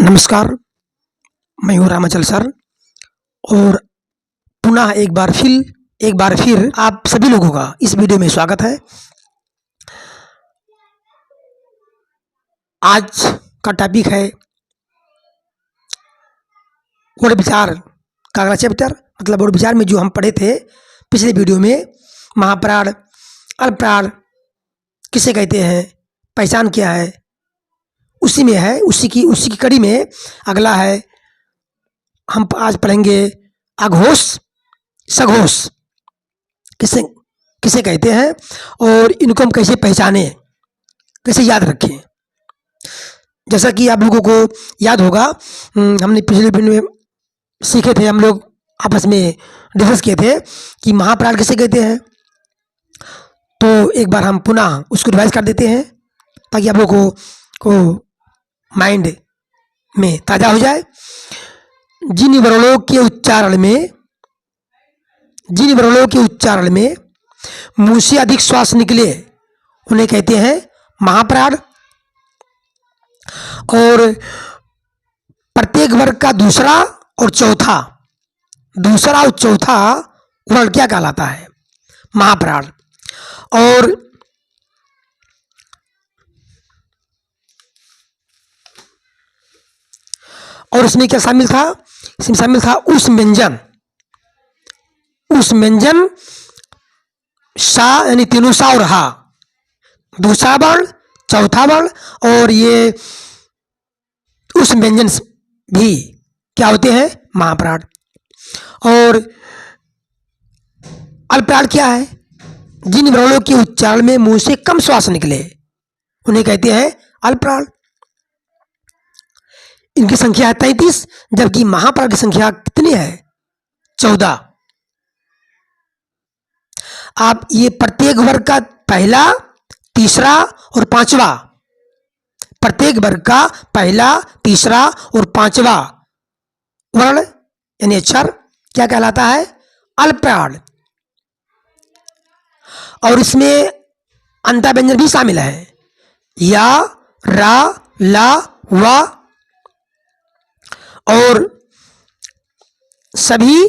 नमस्कार, मैं हूँ रामाचल सर और पुनः एक बार फिर आप सभी लोगों का इस वीडियो में स्वागत है। आज का टॉपिक है वर्ड विचार का अगला चैप्टर। मतलब वर्ड विचार में जो हम पढ़े थे पिछले वीडियो में, महाप्राण, अल्पप्राण किसे कहते हैं, पहचान क्या है, उसी में है। उसी की कड़ी में अगला है, हम आज पढ़ेंगे अघोष, सघोष किसे किसे कहते हैं और इनको हम कैसे पहचाने, कैसे याद रखें। जैसा कि आप लोगों को याद होगा, हमने पिछले वीडियो में सीखे थे, हम लोग आपस में डिस्कस किए थे कि महाप्राण किसे कहते हैं। तो एक बार हम पुनः उसको रिवाइज कर देते हैं ताकि आप लोगों को माइंड में ताज़ा हो जाए। जिन वर्णों के उच्चारण में मुंह से अधिक श्वास निकले उन्हें कहते हैं महाप्राण। और प्रत्येक वर्ग का दूसरा और चौथा वर्ण क्या कहलाता है, महाप्राण। और इसमें क्या शामिल था, इसमें शामिल था उस व्यंजन सा, यानी तीनों सा और हा, दूसरा वर्ण, चौथा वर्ण, और ये उस व्यंजन भी क्या होते हैं, महाप्राण। और अल्पप्राण क्या है, जिन वर्णों के उच्चारण में मुंह से कम श्वास निकले उन्हें कहते हैं अल्पप्राण। इनकी संख्या है 33, जबकि महाप्राण की संख्या कितनी है, 14। आप ये प्रत्येक वर्ग का पहला, तीसरा और पांचवा, प्रत्येक वर्ग का पहला, तीसरा और पांचवा वर्ण यानी अक्षर क्या कहलाता है, अल्पप्राण। और इसमें अंता व्यंजन भी शामिल है, या, रा, ला, वा, और सभी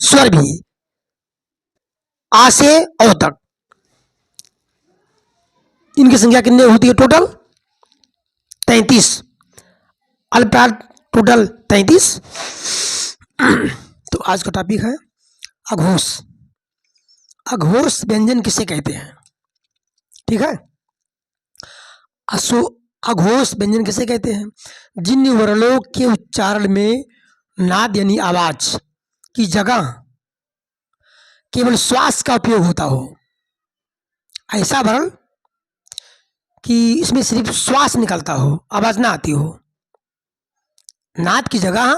स्वर भी आ से औ तक। इनकी संख्या कितनी होती है, टोटल 33। अल्पप्राण टोटल 33। तो आज का टॉपिक है अघोष। अघोष व्यंजन किसे कहते हैं, ठीक है। अघोष व्यंजन किसे कहते हैं, जिन वर्णों के उच्चारण में नाद यानी आवाज की जगह केवल श्वास का उपयोग होता हो। ऐसा वर्ण कि इसमें सिर्फ श्वास निकलता हो, आवाज ना आती हो, नाद की जगह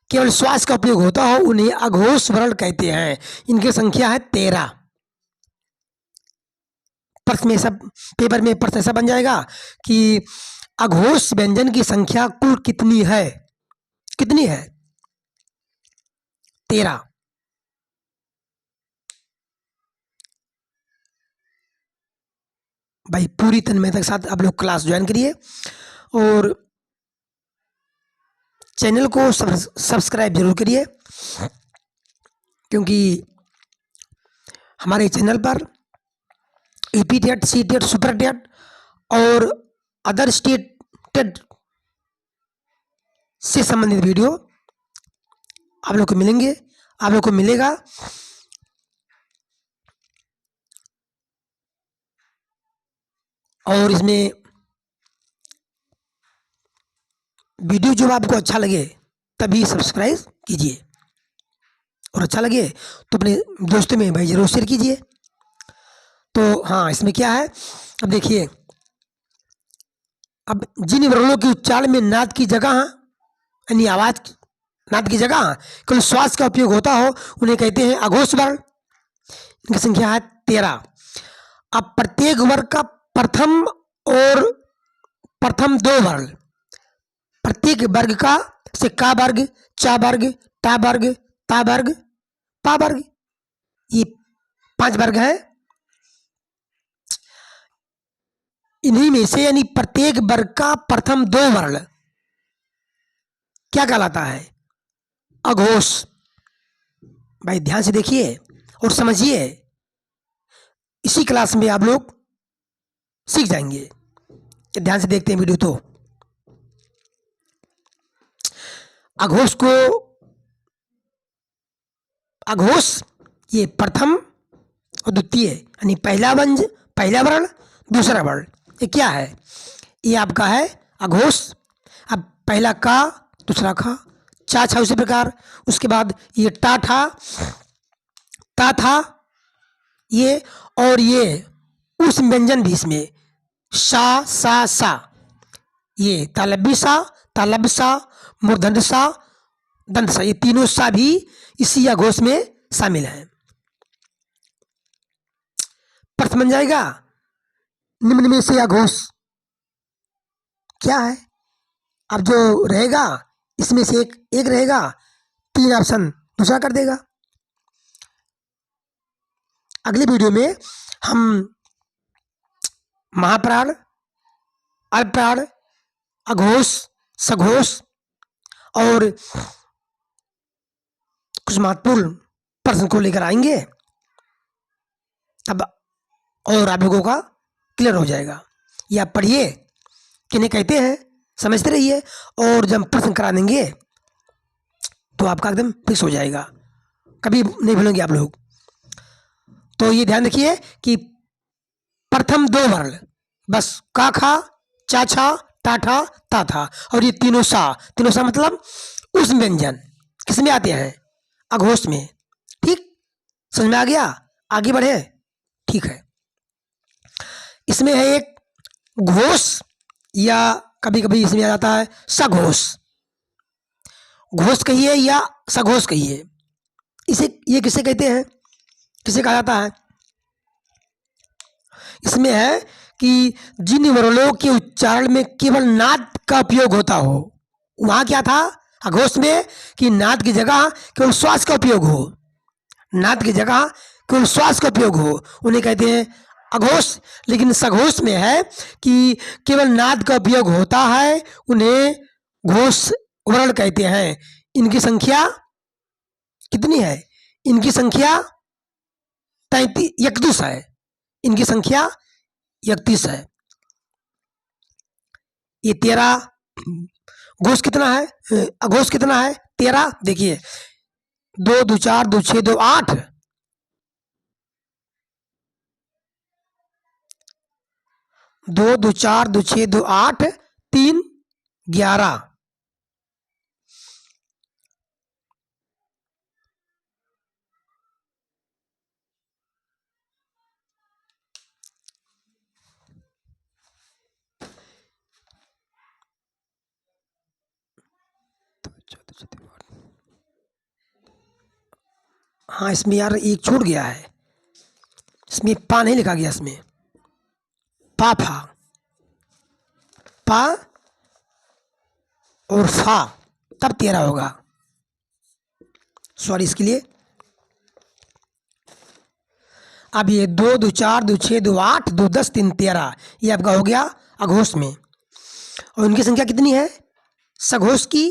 केवल श्वास का उपयोग होता हो, उन्हें अघोष वर्ण कहते हैं। इनकी संख्या है 13। प्रश्न में सब पेपर में प्रश्न ऐसा बन जाएगा कि अघोष व्यंजन की संख्या कुल कितनी है, 13। भाई पूरी तन्मयता के साथ आप लोग क्लास ज्वाइन करिए और चैनल को सब्सक्राइब जरूर करिए, क्योंकि हमारे चैनल पर ईपी TET, C TET, super TET और अदर स्टेट टेट से संबंधित वीडियो आप लोग को मिलेंगे, आप लोग को मिलेगा। और इसमें वीडियो जो आपको अच्छा लगे तभी सब्सक्राइब कीजिए, और अच्छा लगे तो अपने दोस्तों में भाई जरूर शेयर कीजिए। तो हाँ, इसमें क्या है, अब देखिए, अब जिन वर्णों के उच्चारण में नाद की जगह यानी आवाज, नाद की जगह केवल श्वास का उपयोग होता हो उन्हें कहते हैं अघोष वर्ण। इनकी संख्या है 13। अब प्रत्येक वर्ग का प्रथम और प्रथम 2 वर्ण, प्रत्येक वर्ग का से का वर्ग, चा वर्ग, टा वर्ग, ता वर्ग, पा वर्ग, ये 5 वर्ग है। इन्हीं में से यानी प्रत्येक वर्ग का प्रथम दो वर्ण क्या कहलाता है? अघोष। भाई ध्यान से देखिए और समझिए, इसी क्लास में आप लोग सीख जाएंगे। ध्यान से देखते हैं वीडियो। तो अघोष को, अघोष ये प्रथम और द्वितीय यानी पहला वर्ण दूसरा वर्ण, ये क्या है? ये आपका है अघोष। अब पहला का दूसरा खा, चा छा उसी प्रकार। उसके बाद ये टा था, ता था ये, और ये उस व्यंजन भी इसमें सा सा सा, ये तालब्य सा, मूर्धन्य सा, दंत सा, ये तीनों सा भी इसी अघोष में शामिल है। प्रश्न बन जाएगा, निम्न में से अघोष क्या है? अब जो रहेगा इसमें से एक रहेगा, 3 ऑप्शन दूसरा कर देगा। अगली वीडियो में हम महाप्राण, अल्पप्राण, अघोष, सघोष और कुछ महत्वपूर्ण प्रश्न को लेकर आएंगे। तब और आप लोगों का क्लियर हो जाएगा। ये आप पढ़िए, किन्हें कहते हैं, समझते रहिए, और जब प्रश्न करा देंगे तो आपका एकदम फिक्स हो जाएगा, कभी नहीं भूलेंगे आप लोग। तो ये ध्यान रखिए कि प्रथम दो वर्ण बस का खा, चा छा, टा ठा, ता था, और ये तीनों सा मतलब उस व्यंजन किसमें आते हैं? अघोष में। ठीक, समझ में आ गया? आगे बढ़े। ठीक है, इसमें है एक घोष, या कभी कभी इसमें आ जाता है सघोष। घोष कहिए या सघोष कहिए, इसे ये किसे कहते हैं, किसे कहा जाता है? इसमें है कि जिन वर्णों के उच्चारण में केवल नाद का उपयोग होता हो। वहां क्या था अघोष में कि नाद की जगह केवल श्वास का उपयोग हो, नाद की जगह केवल श्वास का उपयोग हो, उन्हें कहते हैं अघोष। लेकिन सघोष में है कि केवल नाद का उपयोग होता है, उन्हें घोष वर्ण कहते हैं। इनकी संख्या कितनी है? इनकी संख्या 31 है। इनकी संख्या 31 है। ये 13 घोष कितना है, अघोष कितना है? 13। देखिए 2 2 4 2 6 2 8, 2 2 4 2 6 2 8, 3 11। हाँ, इसमें यार एक छूट गया है, इसमें पा नहीं लिखा गया, इसमें पा फा, पा और फा, तब 13 होगा। सॉरी इसके लिए। अब ये 2 2 4 2 6 2 8 2 10 3 13, ये आपका हो गया अघोष में। और उनकी संख्या कितनी है? सघोष की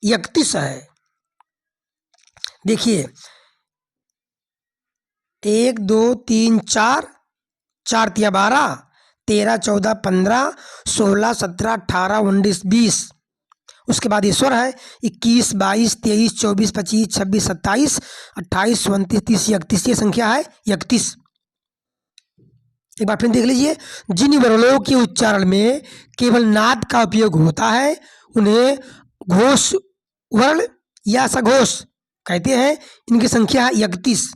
31 है। देखिए 1 2 3 4, 4 तिया 12, 13 14 15 16 17 18 19 20। उसके बाद ईश्वर है 21 22 23 24 25 26 27 28 29 30 31, ये संख्या है 31। एक बार फिर देख लीजिए, जिन वर्णों के उच्चारण में केवल नाद का उपयोग होता है उन्हें घोष वर्ण या सघोष कहते हैं। इनकी संख्या है 31।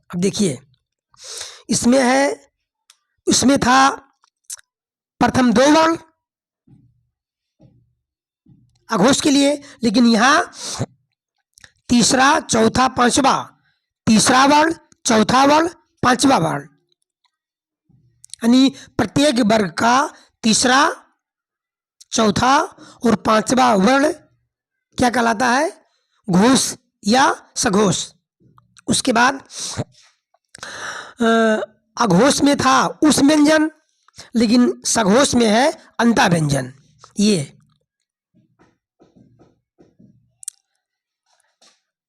अब देखिए इसमें है, इसमें था प्रथम दो वर्ण अघोष के लिए, लेकिन यहां तीसरा चौथा पांचवा, तीसरा वर्ण चौथा वर्ण पांचवा वर्ण, यानी प्रत्येक वर्ग का तीसरा चौथा और पांचवा वर्ण क्या कहलाता है? घोष या सघोष। उसके बाद अघोष में था उस व्यंजन, लेकिन सघोष में है अंता व्यंजन। ये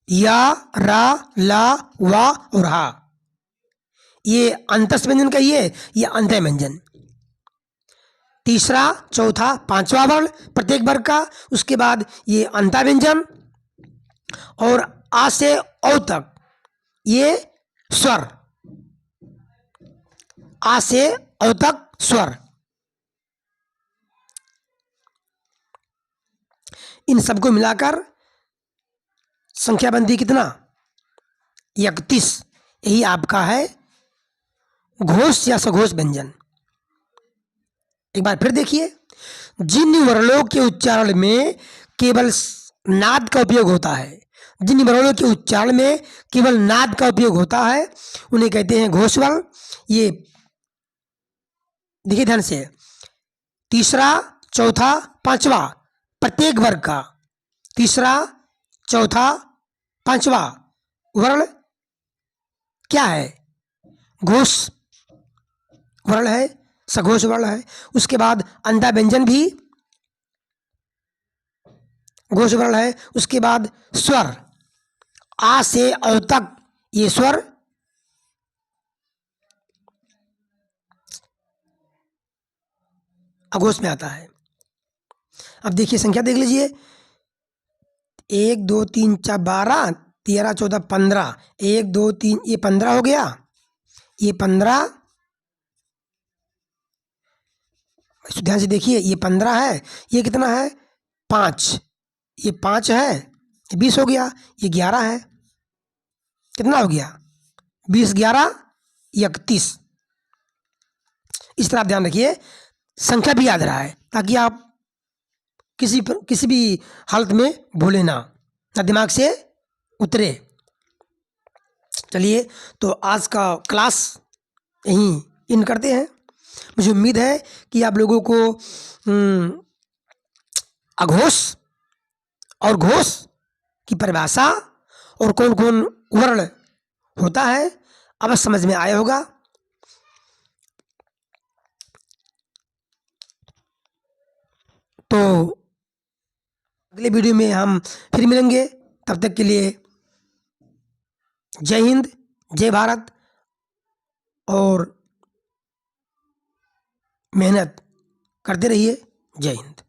या, रा, ला, वा और हा, ये अंतस व्यंजन का ये अंत्य व्यंजन। तीसरा, चौथा, पांचवा वर्ण प्रत्येक वर्ग का, उसके बाद ये अंता व्यंजन, और आ से औ तक ये स्वर, आ से औ तक स्वर। इन सबको मिलाकर संख्याबंदी कितना? 31। यही आपका है घोष या सघोष व्यंजन। एक बार फिर देखिए, जिन वर्णों के उच्चारण में केवल नाद का उपयोग होता है, जिन वर्णों के उच्चारण में केवल नाद का उपयोग होता है उन्हें कहते हैं घोष वर्ण। ये देखिए ध्यान से, तीसरा, चौथा, पांचवा प्रत्येक वर्ग का, तीसरा, चौथा, पांचवा वर्ण क्या है? घोष वर्ण है, सघोष वर्ण है। उसके बाद अंधा व्यंजन भी घोष वर्ण है। उसके बाद स्वर, आ से औ तक ये स्वर अघोष में आता है। अब देखिए संख्या देख लीजिए, 1 2 3 4 12 13 14 15, 1 2 3, ये 15 हो गया, ये 15, ध्यान से देखिए, ये 15 है, ये कितना है? 5, ये 5 है, ये 20 हो गया, ये 11 है, कितना हो गया? 20 11 31। इस तरह आप ध्यान रखिए, संख्या भी याद रहा है, ताकि आप किसी भी हालत में भूले ना दिमाग से उतरे। चलिए, तो आज का क्लास यहीं इन करते हैं। मुझे उम्मीद है कि आप लोगों को अघोष और घोष की परिभाषा और कौन कौन वर्ण होता है अब समझ में आया होगा। तो अगले वीडियो में हम फिर मिलेंगे, तब तक के लिए जय हिंद, जय भारत, और मेहनत करते रहिए। जय हिंद।